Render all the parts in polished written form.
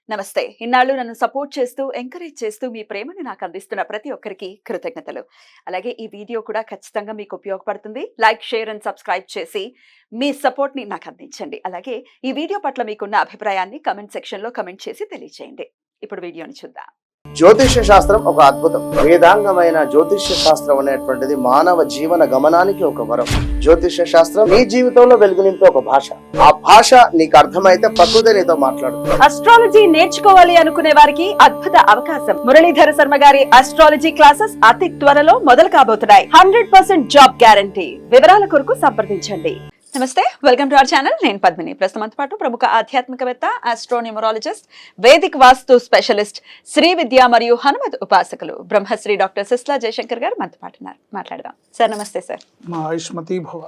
నమస్తే. ఇన్నాళ్ళు నన్ను సపోర్ట్ చేస్తూ, ఎంకరేజ్ చేస్తూ మీ ప్రేమని నాకు అందిస్తున్న ప్రతి ఒక్కరికి కృతజ్ఞతలు. అలాగే ఈ వీడియో కూడా ఖచ్చితంగా మీకు ఉపయోగపడుతుంది. లైక్, షేర్ అండ్ సబ్స్క్రైబ్ చేసి మీ సపోర్ట్‌ని నాకు అందించండి. అలాగే ఈ వీడియో పట్ల మీకున్న అభిప్రాయాన్ని కామెంట్ సెక్షన్‌లో కామెంట్ చేసి తెలియజేయండి. ఇప్పుడు వీడియోని చూద్దాం. జ్యోతిష్య శాస్త్రం ఒక అద్భుతం. వేదాంగమైన జ్యోతిష్య శాస్త్రం అనేటువంటిది మానవ జీవన గమనానికి ఒక వరం. జ్యోతిష్య శాస్త్రం నీ జీవితంలో వెలుగునింపే ఒక భాష. ఆ భాష నీకు అర్థమైతే ప్రకృతి నీతో మాట్లాడుతుంది. అస్ట్రాలజీ నేర్చుకోవాలి అనుకునే వారికి అద్భుత అవకాశం. మురళీధర శర్మ గారి అస్ట్రాలజీ క్లాసెస్ అతి త్వరలో మొదలు కాబోతున్నాయి. 100% జాబ్ గ్యారంటీ. వివరాల కొరకు సంప్రదించండి. నమస్తే, వెల్కమ్ టు అవర్ ఛానల్. నేను పద్మిని. ప్రస్తుతంతో పాటు ప్రముఖ ఆధ్యాత్మికవేత్త, ఆస్ట్రోన్యూమరాలజిస్ట్, వేదిక్ వాస్తు స్పెషలిస్ట్, శ్రీ విద్య మరియు హనుమత్ ఉపాసకులు బ్రహ్మశ్రీ డాక్టర్ సిస్లా జయశంకర్ గారు మనతో పాటు ఉన్నారు. మాట్లాడదాం. సార్ నమస్తే. సార్ ఆయుష్మతి భవ.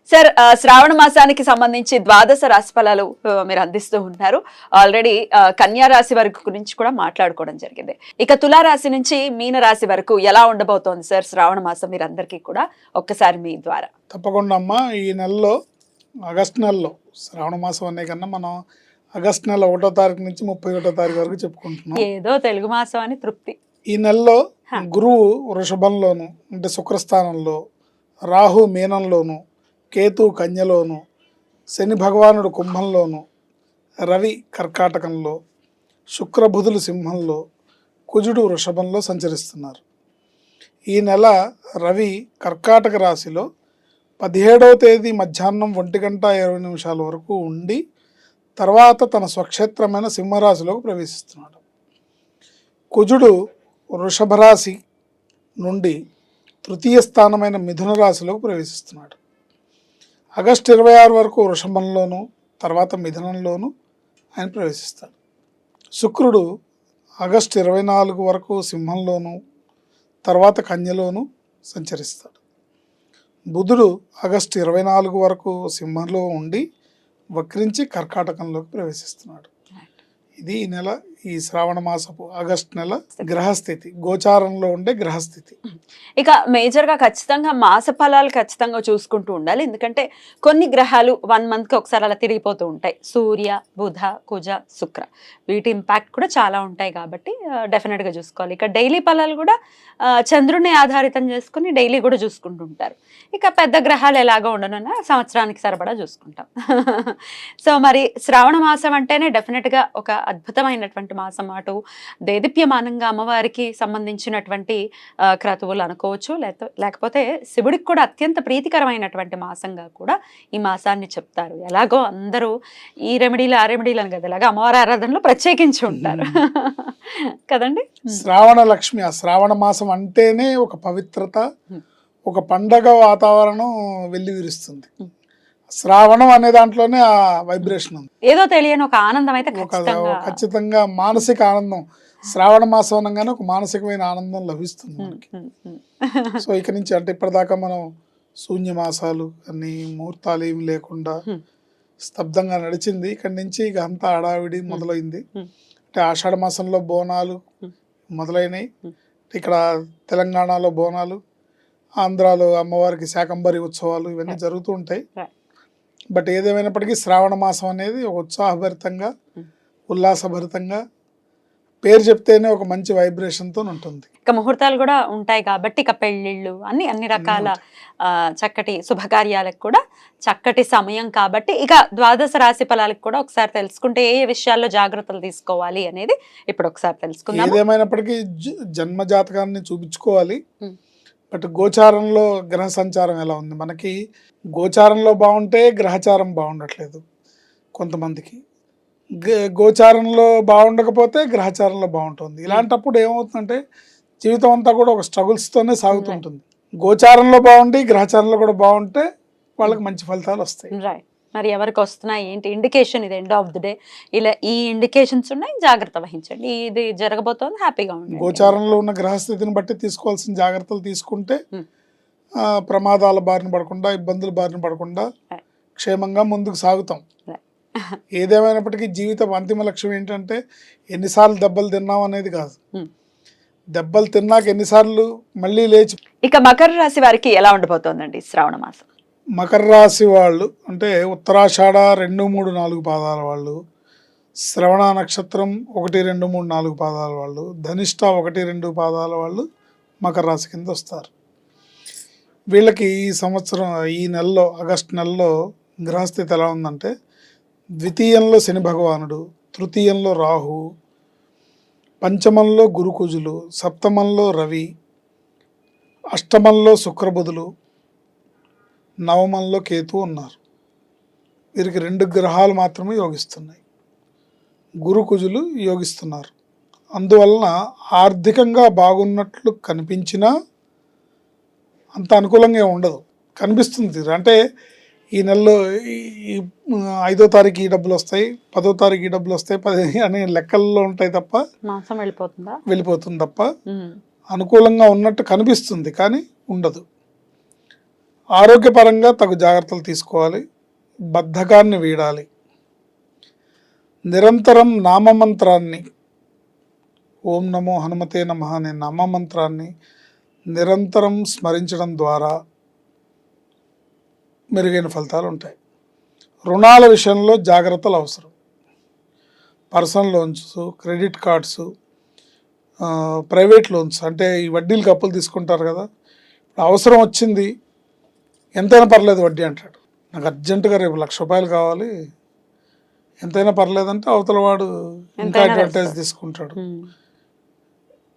సార్, శ్రావణ మాసానికి సంబంధించి ద్వాదశ రాశి ఫలాలు మీరు అందిస్తూ ఉంటారు. ఆల్రెడీ కన్యా రాశి వరకు గురించి కూడా మాట్లాడుకోవడం జరిగింది. ఇక తులారాశి నుంచి మీన రాశి వరకు ఎలా ఉండబోతోంది సార్ శ్రావణ మాసం? మీరు అందరికీ కూడా ఒక్కసారి మీ ద్వారా. తప్పకుండా అమ్మా. ఈ నెలలో ఆగస్టు నెలలో శ్రావణ మాసం అనే కన్నా మనం ఆగస్టు నెల 1వ తారీఖు నుంచి 31వ తారీఖు వరకు చెప్పుకుంటున్నాం. ఏదో తెలుగు మాసం అని తృప్తి. ఈ నెలలో గురువు వృషభంలోను అంటే శుక్రస్థానంలో, రాహు మీనంలోను, కేతు కన్యలోను, శని భగవానుడు కుంభంలోను, రవి కర్కాటకంలో, శుక్రబుధులు సింహంలో, కుజుడు వృషభంలో సంచరిస్తున్నారు. ఈ నెల రవి కర్కాటక రాశిలో 17వ తేదీ మధ్యాహ్నం 1:20 వరకు ఉండి తర్వాత తన స్వక్షేత్రమైన సింహరాశిలోకి ప్రవేశిస్తున్నాడు. కుజుడు వృషభ రాశి నుండి తృతీయ స్థానమైన మిథున రాశిలోకి ప్రవేశిస్తున్నాడు. ఆగస్టు 26 వరకు వృషభంలోను తర్వాత మిథునంలోను ఆయన ప్రవేశిస్తాడు. శుక్రుడు ఆగస్టు 24 వరకు సింహంలోను తర్వాత కన్యలోను సంచరిస్తాడు. బుధుడు ఆగస్టు 24 వరకు సింహంలో ఉండి వక్రించి కర్కాటకంలోకి ప్రవేశిస్తున్నాడు. ఇది ఈ నెల, ఈ శ్రావణ మాసపు ఆగస్టు నెల గ్రహస్థితి, గోచారంలో ఉండే గ్రహస్థితి. ఇక మేజర్గా ఖచ్చితంగా మాస ఫలాలు ఖచ్చితంగా చూసుకుంటూ ఉండాలి. ఎందుకంటే కొన్ని గ్రహాలు 1 మంత్కి ఒకసారి అలా తిరిగిపోతూ ఉంటాయి. సూర్య, బుధ, కుజ, శుక్ర, వీటి ఇంపాక్ట్ కూడా చాలా ఉంటాయి కాబట్టి డెఫినెట్గా చూసుకోవాలి. ఇక డైలీ ఫలాలు కూడా చంద్రుని ఆధారితం చేసుకుని డైలీ కూడా చూసుకుంటూ ఉంటారు. ఇక పెద్ద గ్రహాలు ఎలాగో ఉండనున్నా సంవత్సరానికి సరిపడా చూసుకుంటాం. సో మరి శ్రావణ మాసం అంటేనే డెఫినెట్గా ఒక అద్భుతమైనటువంటి మాసం. అటు దేదీప్యమానంగా అమ్మవారికి సంబంధించినటువంటి క్రతువులు అనుకోవచ్చు, లేకపోతే శివుడికి కూడా అత్యంత ప్రీతికరమైనటువంటి మాసంగా కూడా ఈ మాసాన్ని చెప్తారు. ఎలాగో అందరూ ఈ రెమెడీలు ఆ రెమెడీలు అని కదా, ఇలాగా అమ్మవారి ఆరాధనలో ప్రత్యేకించి ఉంటారు కదండి. శ్రావణ లక్ష్మి, ఆ శ్రావణ మాసం అంటేనే ఒక పవిత్రత, ఒక పండగ వాతావరణం వెల్లివిరుస్తుంది. శ్రావణం అనే దాంట్లోనే ఆ వైబ్రేషన్ ఉంది. ఏదో తెలియని ఒక ఆనందం అయితే ఖచ్చితంగా మానసిక ఆనందం. శ్రావణ మాసం అనగానే ఒక మానసికమైన ఆనందం లభిస్తుంది మనకి. సో ఇక నుంచి అంటే ఇప్పటిదాకా మనం శూన్యమాసాలు అన్ని ముహూర్తాలు ఏమి లేకుండా స్తబ్దంగా నడిచింది. ఇక్కడి నుంచి ఇక అంతా హడావిడి మొదలైంది. అంటే ఆషాఢ మాసంలో బోనాలు మొదలైనవి. ఇక్కడ తెలంగాణలో బోనాలు, ఆంధ్రాలో అమ్మవారికి శాకంబరి ఉత్సవాలు ఇవన్నీ జరుగుతూ ఉంటాయి. బట్ ఏదేమైనప్పటికీ శ్రావణ మాసం అనేది ఒక ఉత్సాహభరితంగా, ఉల్లాసభరితంగా, పేరు చెప్తేనే ఒక మంచి వైబ్రేషన్తో ఉంటుంది. ఇక ముహూర్తాలు కూడా ఉంటాయి కాబట్టి ఇక పెళ్ళిళ్ళు అన్ని రకాల చక్కటి శుభకార్యాలకు కూడా చక్కటి సమయం కాబట్టి ఇక ద్వాదశ రాశి ఫలాలకు కూడా ఒకసారి తెలుసుకుంటే ఏ విషయాల్లో జాగ్రత్తలు తీసుకోవాలి అనేది ఇప్పుడు ఒకసారి తెలుసుకుందాం. ఏదేమైనప్పటికీ జన్మ జాతకాన్ని చూపించుకోవాలి. బట్ గోచారంలో గ్రహ సంచారం ఎలా ఉంది? మనకి గోచారంలో బాగుంటే గ్రహచారం బాగుండట్లేదు కొంతమందికి, గోచారంలో బాగుండకపోతే గ్రహచారంలో బాగుంటుంది. ఇలాంటప్పుడు ఏమవుతుందంటే జీవితం అంతా కూడా ఒక స్ట్రగుల్స్తోనే సాగుతుంటుంది. గోచారంలో బాగుండి గ్రహచారంలో కూడా బాగుంటే వాళ్ళకి మంచి ఫలితాలు వస్తాయి. మరి ఎవరికి వస్తున్నాయి ఏంటి ఇండికేషన్? ఇది ఎండ్ ఆఫ్ ది డే ఇలా ఈ ఇండికేషన్స్ ఉన్నాయి, జాగ్రత్త వహించండి, ఇది జరగబోతోంది, హ్యాపీగా ఉండండి. గోచారంలో ఉన్న గ్రహస్థితిని బట్టి తీసుకోవాల్సిన జాగ్రత్తలు తీసుకుంటే ప్రమాదాల బారిన పడకుండా, ఇబ్బందుల బారిన పడకుండా క్షేమంగా ముందుకు సాగుతాం. ఏదేమైనప్పటికీ జీవితం అంతిమ లక్ష్యం ఏంటంటే ఎన్నిసార్లు దెబ్బలు తిన్నాం అనేది కాదు, దెబ్బలు తిన్నాక ఎన్నిసార్లు మళ్ళీ లేచి. ఇక మకర రాశి వారికి ఎలా ఉండబోతోందండి శ్రావణ మాసం? మకర రాశి వాళ్ళు అంటే ఉత్తరాషాఢ 2, 3, 4 పాదాల వాళ్ళు, శ్రవణ నక్షత్రం 1, 2, 3, 4 పాదాల వాళ్ళు, ధనిష్ట 1, 2 పాదాల వాళ్ళు మకర రాశి కింద వస్తారు. వీళ్ళకి ఈ సంవత్సరం ఈ నెలలో ఆగస్టు నెలలో గ్రహస్థితి ఎలా ఉందంటే ద్వితీయంలో శని భగవానుడు, తృతీయంలో రాహు, పంచమంలో గురుకుజులు, సప్తమంలో రవి, అష్టమంలో శుక్రబుధులు, నవమంలో కేతు ఉన్నారు. వీరికి 2 గ్రహాలు మాత్రమే యోగిస్తున్నాయి. గురుకుజులు యోగిస్తున్నారు. అందువలన ఆర్థికంగా బాగున్నట్లు కనిపించినా అంత అనుకూలంగా ఉండదు, కనిపిస్తుంది. అంటే ఈ నెలలో 5వ తారీఖు ఈ డబ్బులు వస్తాయి, 10వ తారీఖు ఈ డబ్బులు వస్తాయి, 10 అనే లెక్కల్లో ఉంటాయి తప్ప మాసం వెళ్ళిపోతుంది తప్ప అనుకూలంగా ఉన్నట్టు కనిపిస్తుంది కానీ ఉండదు. ఆరోగ్యపరంగా తగు జాగ్రత్తలు తీసుకోవాలి. బద్ధకాన్ని వీడాలి. నిరంతరం నామమంత్రాన్ని, ఓం నమో హనుమతే నమః అనే నామమంత్రాన్ని నిరంతరం స్మరించడం ద్వారా మెరుగైన ఫలితాలు ఉంటాయి. రుణాల విషయంలో జాగ్రత్తలు అవసరం. Personal loans, credit cards, private loans అంటే ఈ వడ్డీలకు అప్పులు తీసుకుంటారు కదా, అవసరం వచ్చింది ఎంతైనా పర్లేదు వడ్డీ అంటాడు. నాకు అర్జెంటుగా రేపు 1,00,000 రూపాయలు కావాలి, ఎంతైనా పర్లేదంటే అవతల వాడు ఇంకా అడ్వాంటేజ్ తీసుకుంటాడు.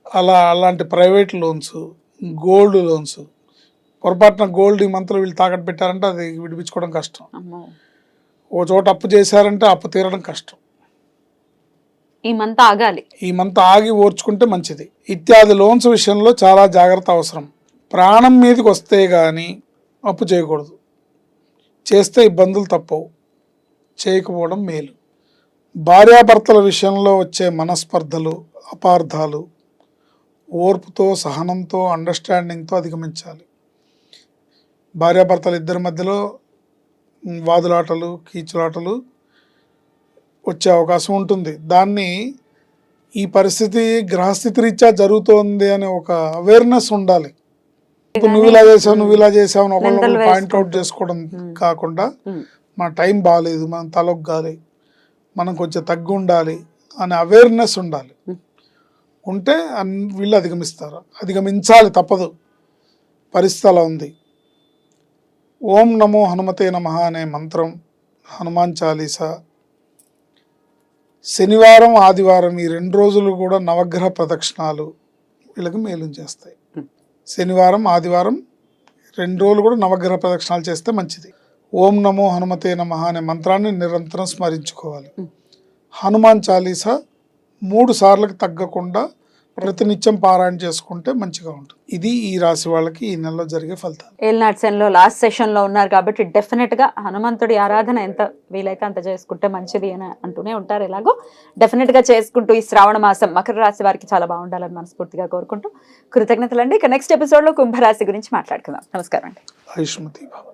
అలాంటి ప్రైవేట్ లోన్స్, గోల్డ్ లోన్స్, పొరపాటున గోల్డ్ ఈ మంత్లో వీళ్ళు తాకట్టు పెట్టారంటే అది విడిపించుకోవడం కష్టం. ఓ చోట అప్పు చేశారంటే అప్పు తీరడం కష్టం. ఈ మంత్ ఆగి ఓర్చుకుంటే మంచిది. ఇత్యాది లోన్స్ విషయంలో చాలా జాగ్రత్త అవసరం. ప్రాణం మీదకి వస్తే కానీ అప్పు చేయకూడదు. చేస్తే ఇబ్బందులు తప్పవు, చేయకపోవడం మేలు. భార్యాభర్తల విషయంలో వచ్చే మనస్పర్ధలు, అపార్థాలు ఓర్పుతో, సహనంతో, అండర్స్టాండింగ్తో అధిగమించాలి. భార్యాభర్తలు ఇద్దరి మధ్యలో వాదులాటలు, కీచులాటలు వచ్చే అవకాశం ఉంటుంది. దాన్ని ఈ పరిస్థితి గ్రహస్థితి రీత్యా జరుగుతోంది అనే ఒక అవేర్నెస్ ఉండాలి. ఇప్పుడు నువ్వు ఇలా చేసావు అని ఒకళ్ళు పాయింట్అవుట్ చేసుకోవడం కాకుండా మన టైం బాగాలేదు, మనం తలొగ్గాలి, మనం కొంచెం తగ్గి ఉండాలి అనే అవేర్నెస్ ఉండాలి. ఉంటే వీళ్ళు అధిగమించాలి, తప్పదు. పరిస్థితి అలా ఉంది. ఓం నమో హనుమతే నమః అనే మంత్రం, హనుమాన్ చాలీసా, శనివారం ఆదివారం ఈ 2 రోజులు కూడా నవగ్రహ ప్రదక్షిణాలు వీళ్ళకి మేలు చేస్తాయి. శనివారం ఆదివారం 2 రోజులు కూడా నవగ్రహ ప్రదక్షిణాలు చేస్తే మంచిది. ఓం నమో హనుమతే నమః అనే మంత్రాన్ని నిరంతరం స్మరించుకోవాలి. హనుమాన్ చాలీసా 3 సార్లకు తగ్గకుండా ప్రతినిత్యం పారాయణ చేసుకుంటే మంచిగా ఉంటుంది. ఇది ఈ రాశి వాళ్ళకి ఈ నెలలో జరిగే ఫలితాలు. ఏలినాటి శనిలో లాస్ట్ సెషన్ లో ఉన్నారు కాబట్టి డెఫినెట్ గా హనుమంతుడి ఆరాధన ఎంత వీలైతే అంత చేసుకుంటే మంచిది అని అంటూనే ఉంటారు. ఎలాగో డెఫినెట్ గా చేసుకుంటూ ఈ శ్రావణ మాసం మకర రాశి వారికి చాలా బాగుండాలని మనస్ఫూర్తిగా కోరుకుంటూ కృతజ్ఞతలు అండి. ఇక నెక్స్ట్ ఎపిసోడ్ లో కుంభరాశి గురించి మాట్లాడుకుందాం. నమస్కారం అండి. ఆయుష్మతి భవ.